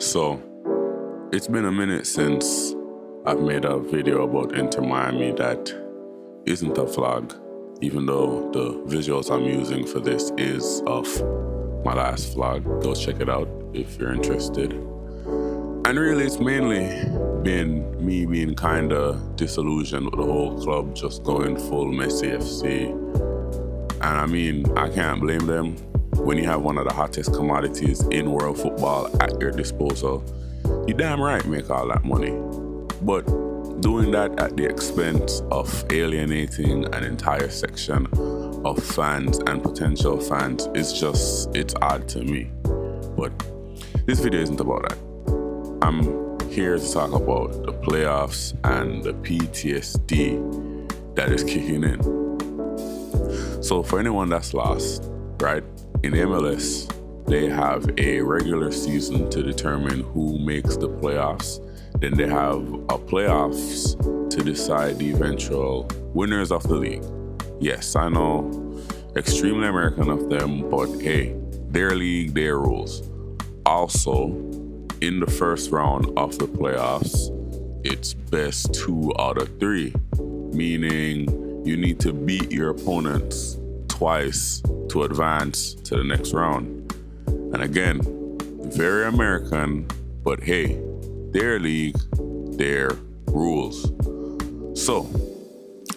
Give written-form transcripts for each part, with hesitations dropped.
So, it's been a minute since I've made a video about Inter Miami that isn't a vlog, even though the visuals I'm using for this is of my last vlog. Go check it out if you're interested. And really, it's mainly been me being kind of disillusioned with the whole club just going full Messi FC. And I mean, I can't blame them. When you have one of the hottest commodities in world football at your disposal, you damn right make all that money. But doing that at the expense of alienating an entire section of fans and potential fans it's odd to me. But this video isn't about that. I'm here to talk about the playoffs and the PTSD that is kicking in. So for anyone that's lost, right? In MLS, they have a regular season to determine who makes the playoffs. Then they have a playoffs to decide the eventual winners of the league. Yes, I know, extremely American of them, but hey, their league, their rules. Also, in the first round of the playoffs, it's best 2 out of 3, meaning you need to beat your opponents twice to advance to the next round. And again, very American, but hey, their league, their rules. So,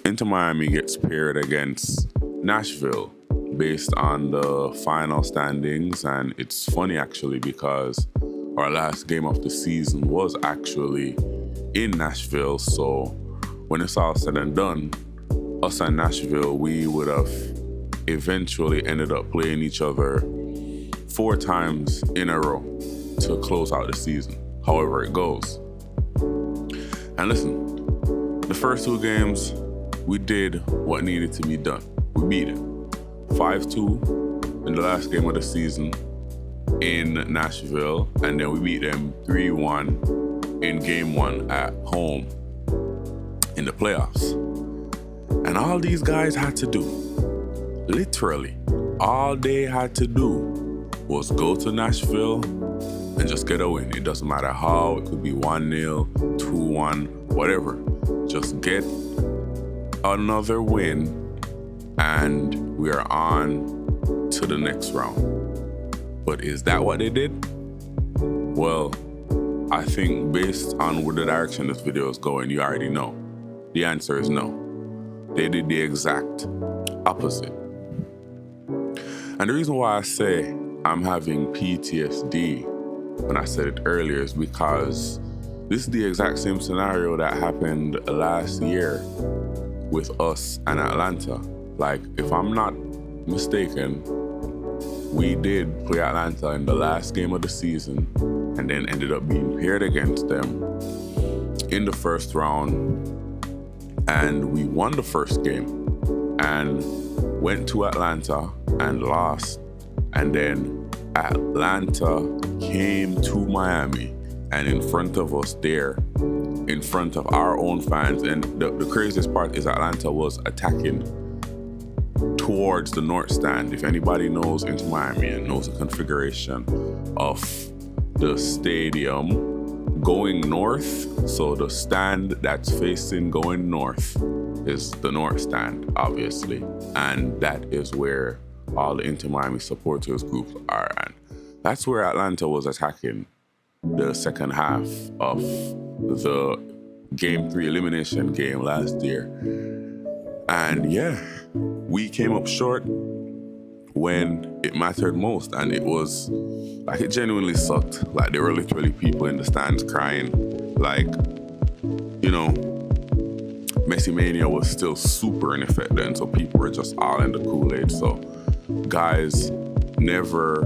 Inter Miami gets paired against Nashville based on the final standings. And it's funny actually because our last game of the season was actually in Nashville. So when it's all said and done, us and Nashville, we would have eventually ended up playing each other 4 times in a row to close out the season, however it goes. And listen, the first 2 games, we did what needed to be done. We beat it 5-2 in the last game of the season in Nashville, and then we beat them 3-1 in game 1 at home in the playoffs. And all these guys had to do, literally, all they had to do was go to Nashville and just get a win. It doesn't matter how, it could be 1-0, 2-1, whatever. Just get another win and we are on to the next round. But is that what they did? Well, I think based on where the direction this video is going, you already know. The answer is no. They did the exact opposite. And the reason why I say I'm having PTSD when I said it earlier is because this is the exact same scenario that happened last year with us and Atlanta. Like, if I'm not mistaken, we did play Atlanta in the last game of the season and then ended up being paired against them in the first round. And we won the first game and went to Atlanta and lost. And then Atlanta came to Miami and in front of us there, in front of our own fans. And the craziest part is Atlanta was attacking towards the north stand. If anybody knows Inter Miami and knows the configuration of the stadium going north, so the stand that's facing going north is the north stand, obviously. And that is where all the Inter Miami supporters groups are. And that's where Atlanta was attacking the second half of the Game 3 elimination game last year. And yeah, we came up short when it mattered most. And it was like, it genuinely sucked. Like, there were literally people in the stands crying. Like, you know, Messi Mania was still super in effect then, so people were just all in the Kool-Aid. So guys never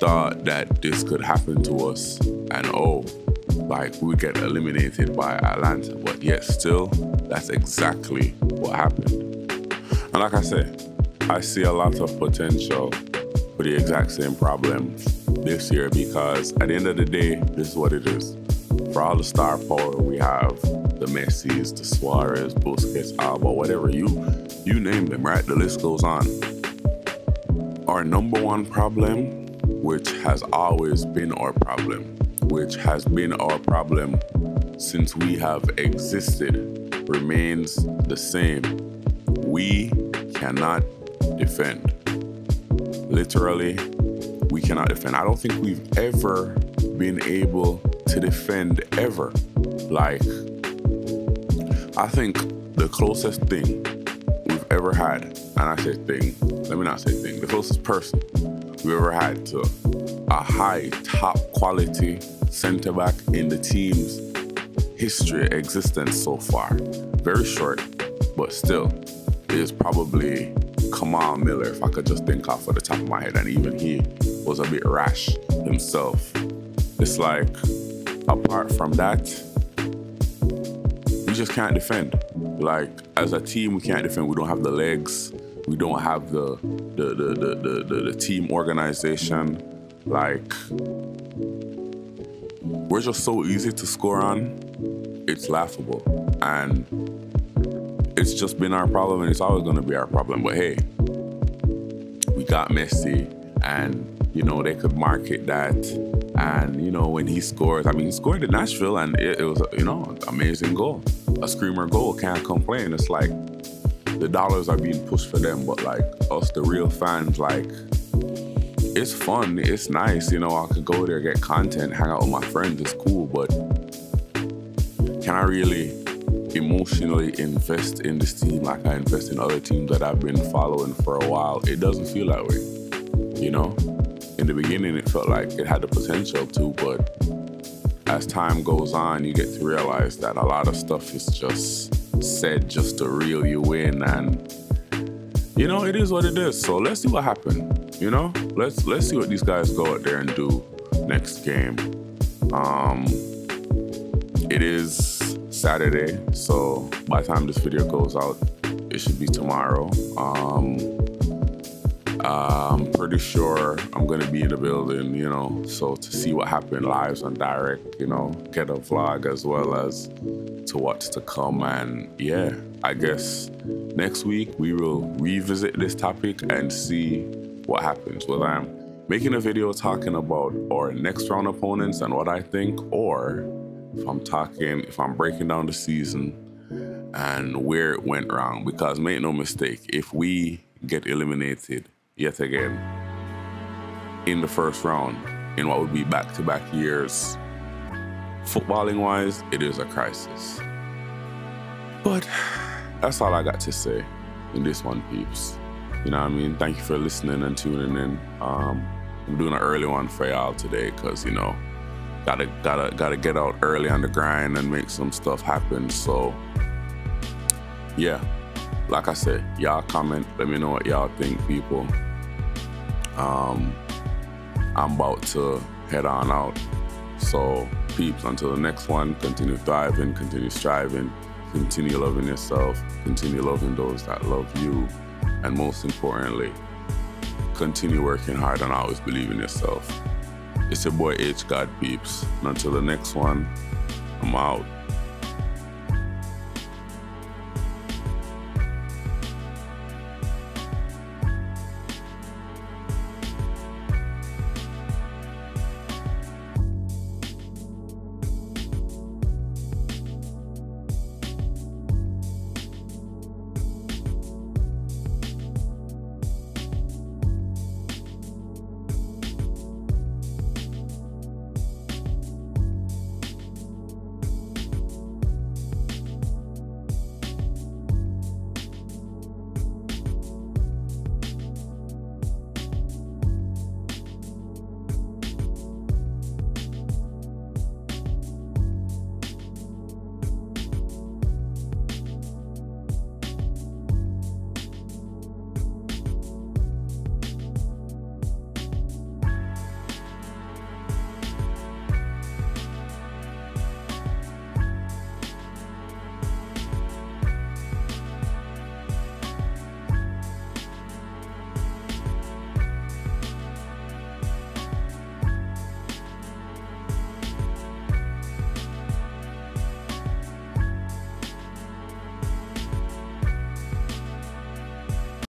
thought that this could happen to us and like we get eliminated by Atlanta. But yet still, that's exactly what happened. And like I said, I see a lot of potential for the exact same problem this year because at the end of the day, this is what it is. For all the star power we have, the Messis, the Suarez, Busquets, Alba, whatever, you name them, right? The list goes on. Our number one problem, which has always been our problem, which has been our problem since we have existed, remains the same. We cannot defend. Literally, we cannot defend. I don't think we've ever been able to defend ever. Like, I think the closest thing we've ever had, and I say thing, let me not say thing, the closest person we've ever had to a high, top quality center back in the team's history, existence so far, very short, but still, is probably Kamal Miller, if I could just think off of the top of my head, and even he was a bit rash himself. It's like, apart from that, we just can't defend. Like, as a team, we can't defend. We don't have the legs. We don't have the team organization. Like, we're just so easy to score on. It's laughable. And it's just been our problem, and it's always going to be our problem. But hey, we got Messi, and, you know, they could market that. And, you know, when he scores, I mean, he scored in Nashville, and it was, you know, amazing goal. A screamer goal, can't complain. It's like the dollars are being pushed for them, but like us, the real fans, like, it's fun, it's nice, you know, I could go there, get content, hang out with my friends, it's cool, but can I really emotionally invest in this team like I invest in other teams that I've been following for a while? It doesn't feel that way, you know? In the beginning, it felt like it had the potential to, but as time goes on, you get to realize that a lot of stuff is just said just to reel you in, and, you know, it is what it is. So let's see what happens, you know? Let's see what these guys go out there and do next game. It is Saturday, so by the time this video goes out, it should be tomorrow. I'm pretty sure I'm going to be in the building, you know, so to see what happened live on direct, you know, get a vlog as well as to what's to come. And yeah, I guess next week we will revisit this topic and see what happens. Whether I'm making a video talking about our next round opponents and what I think, or if I'm breaking down the season and where it went wrong. Because make no mistake, if we get eliminated yet again in the first round in what would be back-to-back years, footballing wise, it is a crisis. But that's all I got to say in this one, peeps. You know what I mean? Thank you for listening and tuning in. I'm doing an early one for y'all today because, you know, gotta get out early on the grind and make some stuff happen. So yeah, like I said, y'all comment, let me know what y'all think, people. I'm about to head on out. So peeps, until the next one, continue thriving, continue striving, continue loving yourself, continue loving those that love you, and most importantly, continue working hard and always believe in yourself. It's your boy H God, peeps. And until the next one, I'm out.